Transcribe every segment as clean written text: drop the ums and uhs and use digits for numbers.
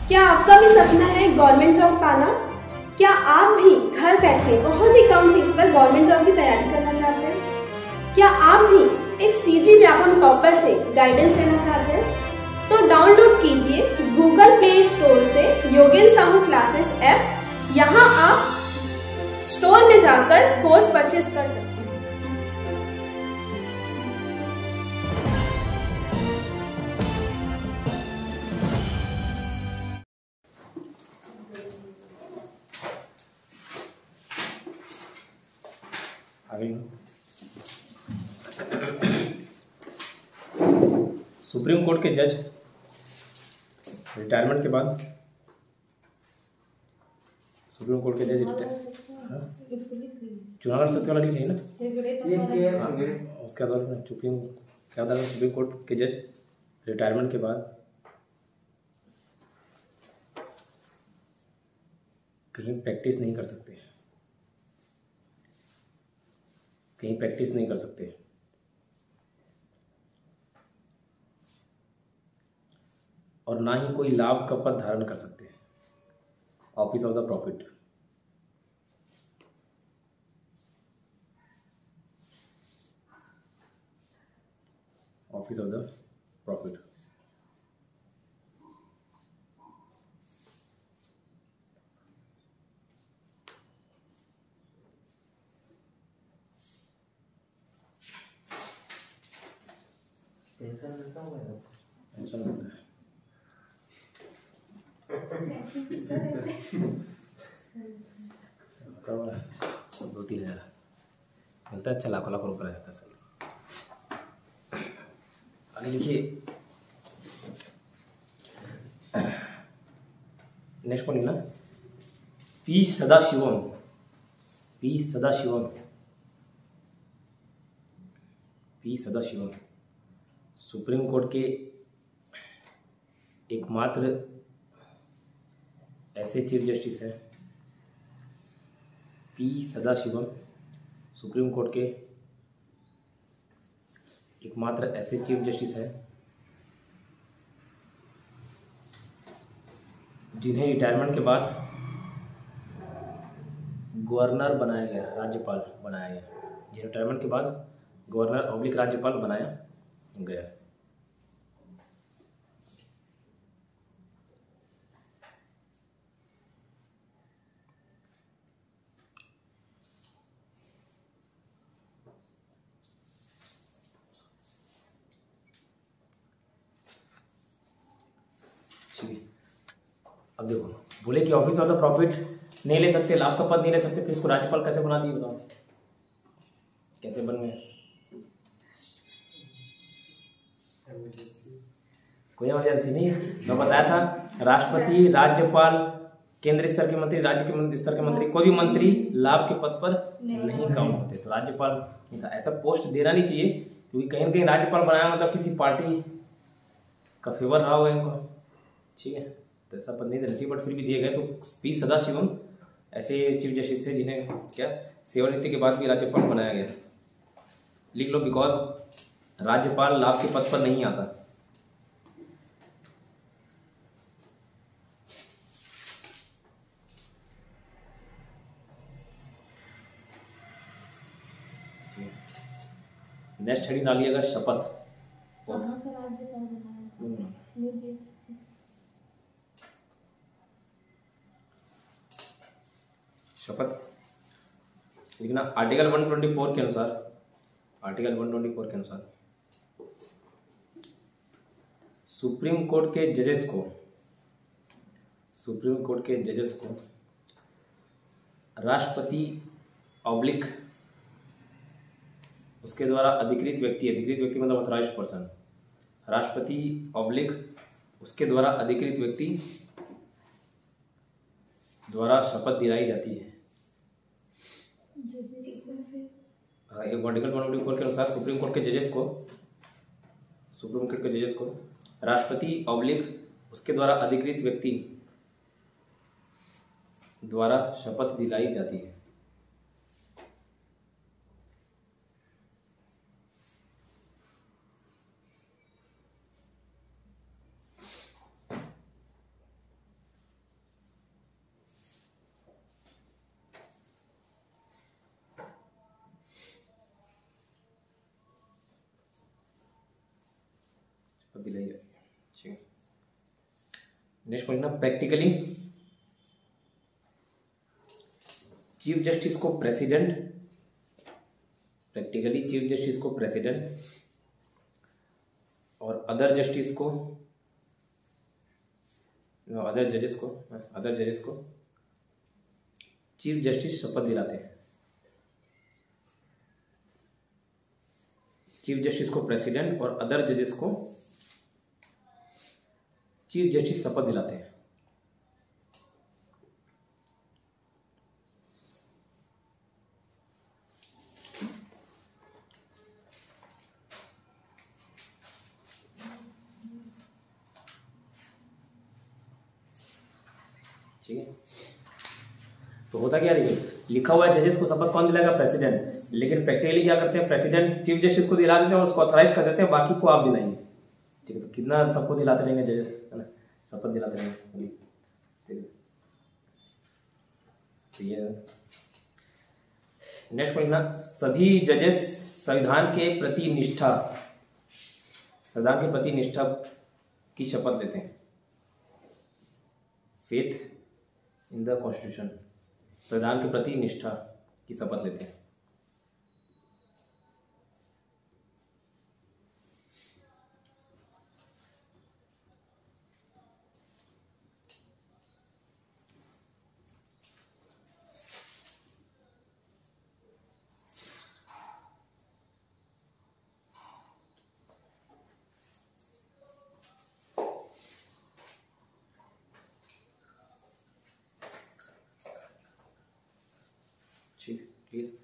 क्या आपका भी सपना है गवर्नमेंट जॉब पाना? क्या आप भी घर बैठे बहुत ही कम फीस पर गवर्नमेंट जॉब की तैयारी करना चाहते हैं? क्या आप भी एक सीजी व्यापम टॉपर से गाइडेंस लेना चाहते हैं? तो डाउनलोड कीजिए गूगल प्ले स्टोर से योगेन साहू क्लासेस ऐप। यहाँ आप स्टोर में जाकर कोर्स परचेज कर सकते हैं। सुप्रीम कोर्ट के जज रिटायरमेंट के बाद सुप्रीम कोर्ट के जज चुनाव लड़ सकते वाला लिख है ना, उसके बाद सुप्रीम कोर्ट के जज रिटायरमेंट के बाद कहीं प्रैक्टिस नहीं कर सकते, कहीं प्रैक्टिस नहीं कर सकते। और ना ही कोई लाभ का पद धारण कर सकते हैं। Office of the profit, office of the profit. Pension मिलता है 2-3 हज़ार मिलता है। अच्छा, लाखों लाखों रुपये रहता है सर। आगे देखिए, नेक्स्ट पॉइंट ना, P Sadasivam. P Sadasivam supreme court के एकमात्र ऐसे चीफ जस्टिस हैं। पी सदाशिवम सुप्रीम कोर्ट के एकमात्र ऐसे चीफ जस्टिस हैं जिन्हें रिटायरमेंट के बाद गवर्नर बनाया गया, राज्यपाल बनाया गया। जिन्हें रिटायरमेंट के बाद गवर्नर ऑब्लिक राज्यपाल बनाया गया। अब देखो, बोले कि ऑफिस ऑफ द प्रॉफिट नहीं ले सकते, लाभ का पद नहीं ले सकते, फिर इसको राज्यपाल कैसे बना दिए बताओ, कैसे बन गए? कोई इमरजेंसी नहीं, मैं बताया था राष्ट्रपति, राज्यपाल, केंद्र स्तर के मंत्री, राज्य के स्तर के मंत्री, कोई भी मंत्री लाभ के पद पर नहीं काम होते, तो राज्यपाल ऐसा पोस्ट देना नहीं चाहिए, क्योंकि कहीं ना कहीं राज्यपाल बनाया मतलब किसी पार्टी का फेवर रहा होगा इनको, ठीक है, तो ऐसा पद नहीं देना चाहिए, बट फिर भी दिए गए। तो पी सदाशिवम ऐसे चीफ जस्टिस है जिन्हें क्या सेवानिवृत्ति के बाद भी राज्यपाल बनाया गया। लिख लो, बिकॉज राज्यपाल लाभ के पद पर नहीं आता। नेक्स्ट हेडिंग डालिएगा शपथ। शपथ लिखना आर्टिकल 124 के अनुसार, आर्टिकल 124 के अनुसार सुप्रीम कोर्ट के जजेस को, सुप्रीम कोर्ट के जजेस को राष्ट्रपति ऑब्लिक उसके द्वारा अधिकृत व्यक्ति मतलब ऑथराइज्ड पर्सन, राष्ट्रपति ऑब्लिक उसके द्वारा अधिकृत व्यक्ति द्वारा शपथ दिलाई जाती है। आर्टिकल 124 के अनुसार सुप्रीम कोर्ट के जजेस को राष्ट्रपति ऑब्लिक उसके द्वारा अधिकृत व्यक्ति द्वारा शपथ दिलाई जाती है। शपथ दिलाई जाती है। ठीक है, नेक्स्ट पॉइंट ना, प्रैक्टिकली चीफ जस्टिस को प्रेसिडेंट, प्रैक्टिकली चीफ जस्टिस को प्रेसिडेंट और अदर जस्टिस को, अदर जजेस को चीफ जस्टिस शपथ दिलाते हैं। चीफ जस्टिस को प्रेसिडेंट और अदर जजेस को चीफ जस्टिस शपथ दिलाते हैं। ठीक है, तो होता क्या है, लिखा हुआ है जजेस को शपथ कौन दिलाएगा, प्रेसिडेंट, लेकिन प्रैक्टिकली क्या करते हैं, प्रेसिडेंट चीफ जस्टिस को दिला देते हैं और उसको ऑथराइज कर देते हैं, बाकी को आप दिलाएंगे। ठीक है, तो कितना सबको दिलाते रहेंगे जजेस, है ना, शपथ दिलाते रहेंगे। ठीक है, तो ये नेक्स्ट पॉइंट ना, सभी जजेस संविधान के प्रति निष्ठा की शपथ लेते हैं। फेथ इन द कॉन्स्टिट्यूशन, संविधान के प्रति निष्ठा की शपथ लेते हैं। ठीक,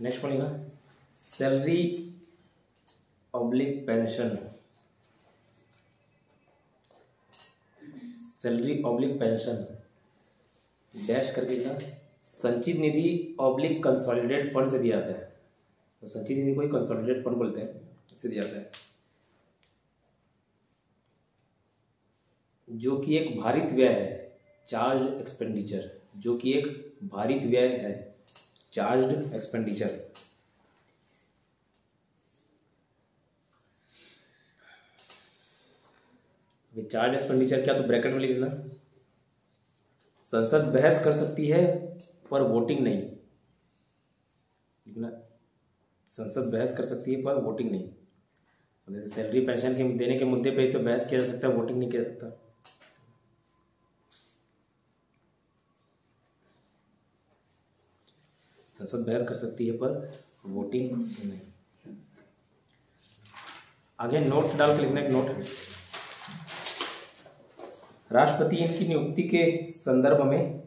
नेक्स्ट पढ़ेगा salary oblique pension. Salary oblique pension dash करके ना संचित निधि ऑब्लिक कंसोलिडेट फंड से दिया जाता है। तो संचित निधि को ही कंसोलिडेट फंड बोलते हैं, इससे दिया जाता है, जो कि एक भारित व्यय है, चार्ज एक्सपेंडिचर, जो कि एक भारित व्यय है, चार्ज एक्सपेंडिचर। चार्ज एक्सपेंडिचर क्या, तो ब्रैकेट में लिख देना, संसद बहस कर सकती है पर वोटिंग नहीं लिखना, संसद बहस कर सकती है पर वोटिंग नहीं। सैलरी पेंशन के देने के मुद्दे पे इसे बहस किया जा सकता है, वोटिंग नहीं किया जा सकता। संसद बहस कर सकती है पर वोटिंग नहीं। आगे नोट डाल के लिखना, एक नोट, राष्ट्रपति इनकी नियुक्ति के संदर्भ में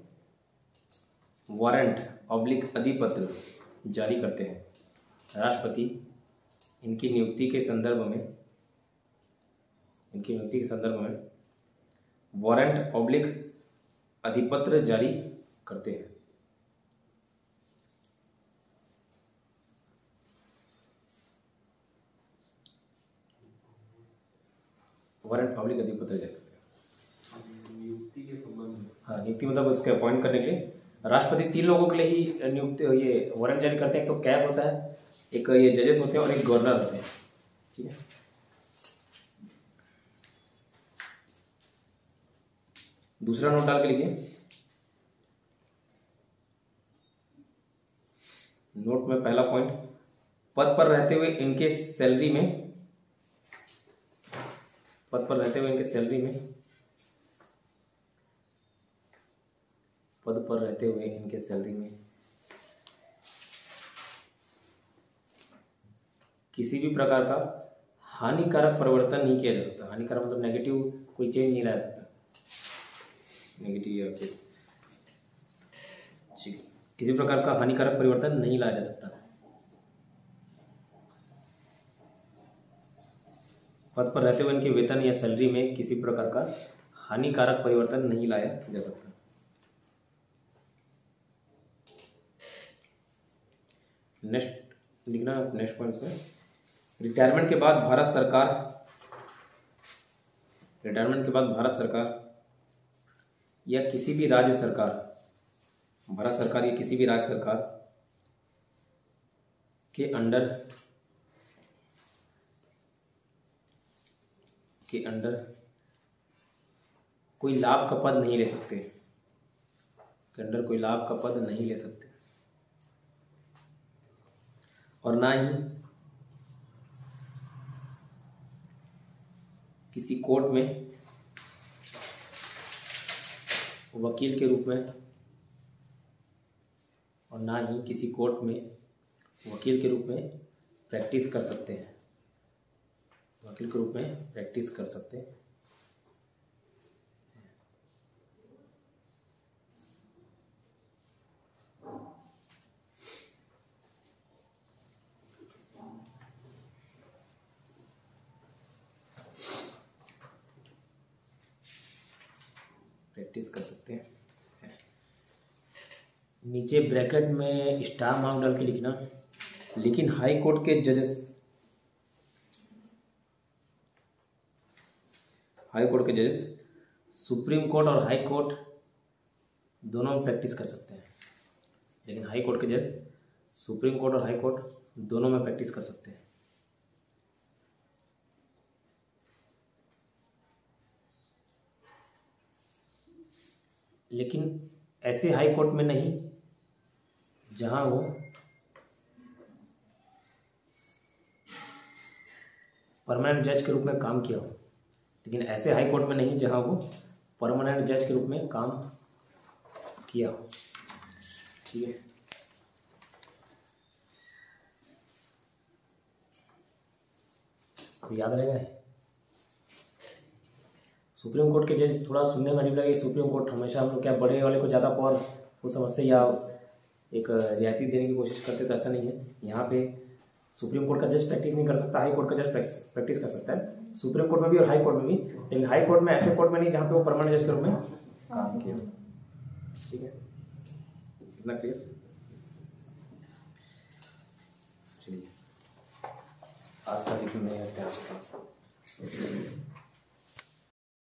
वारंट ऑब्लिक अधिपत्र जारी करते हैं। राष्ट्रपति इनकी नियुक्ति के संदर्भ में वारंट ऑब्लिक अधिपत्र जारी करते हैं। वारंट ऑब्लिक अधिपत्र जारी करते हैं नियुक्ति के संबंध में। हाँ, नियुक्ति मतलब उसके अपॉइंट करने के लिए राष्ट्रपति 3 लोगों के लिए ही नियुक्ति ये वारंट जारी करते हैं। एक तो कैब होता है, एक ये जजेस होते हैं और एक गवर्नर होते हैं। ठीक है, दूसरा नोट डाल के लिखिए, नोट में पहला पॉइंट, पद पर रहते हुए इनके सैलरी में किसी भी प्रकार का हानिकारक परिवर्तन नहीं किया जा सकता। हानिकारक मतलब नेगेटिव कोई चेंज नहीं लाया सकता, नेगेटिव या फिर किसी प्रकार का हानिकारक परिवर्तन नहीं लाया जा सकता। पद पर रहते हुए इनके वेतन या सैलरी में किसी प्रकार का हानिकारक परिवर्तन नहीं लाया जा सकता। नेक्स्ट लिखना, नेक्स्ट पॉइंट में रिटायरमेंट के बाद भारत सरकार या किसी भी राज्य सरकार भारत सरकार या किसी भी राज्य सरकार के अंडर कोई लाभ का पद नहीं ले सकते, के अंडर कोई लाभ का पद नहीं ले सकते, और ना ही किसी कोर्ट में वकील के रूप में, और ना ही किसी कोर्ट में वकील के रूप में प्रैक्टिस कर सकते हैं, वकील के रूप में प्रैक्टिस कर सकते हैं। प्रैक्टिस कर सकते हैं। नीचे ब्रैकेट में स्टार मार्क डाल के लिखना, लेकिन हाई कोर्ट के जजेस, सुप्रीम कोर्ट और हाई कोर्ट दोनों में प्रैक्टिस कर सकते हैं, लेकिन हाई कोर्ट के जज सुप्रीम कोर्ट और हाई कोर्ट दोनों में प्रैक्टिस कर सकते हैं। लेकिन ऐसे हाई कोर्ट में नहीं जहां वो परमानेंट जज के रूप में काम किया हो, लेकिन ऐसे हाई कोर्ट में नहीं जहां वो परमानेंट जज के रूप में काम किया हो। ठीक है, तो याद रहेगा। सुप्रीम कोर्ट के जज थोड़ा सुनने में अजीब लगे, सुप्रीम कोर्ट हमेशा हम लोग क्या बड़े वाले को ज़्यादा पावर वो समझते या एक रियायती देने की कोशिश करते, तो ऐसा नहीं है। यहाँ पे सुप्रीम कोर्ट का जज प्रैक्टिस नहीं कर सकता, हाई कोर्ट का जज प्रैक्टिस कर सकता है, सुप्रीम कोर्ट में भी और हाई कोर्ट में भी, लेकिन हाई कोर्ट में ऐसे कोर्ट में नहीं जहाँ पे वो परमानेंट जज के रूप में काम किया। ठीक है, इतना क्लियर। चलिए आज का देखने में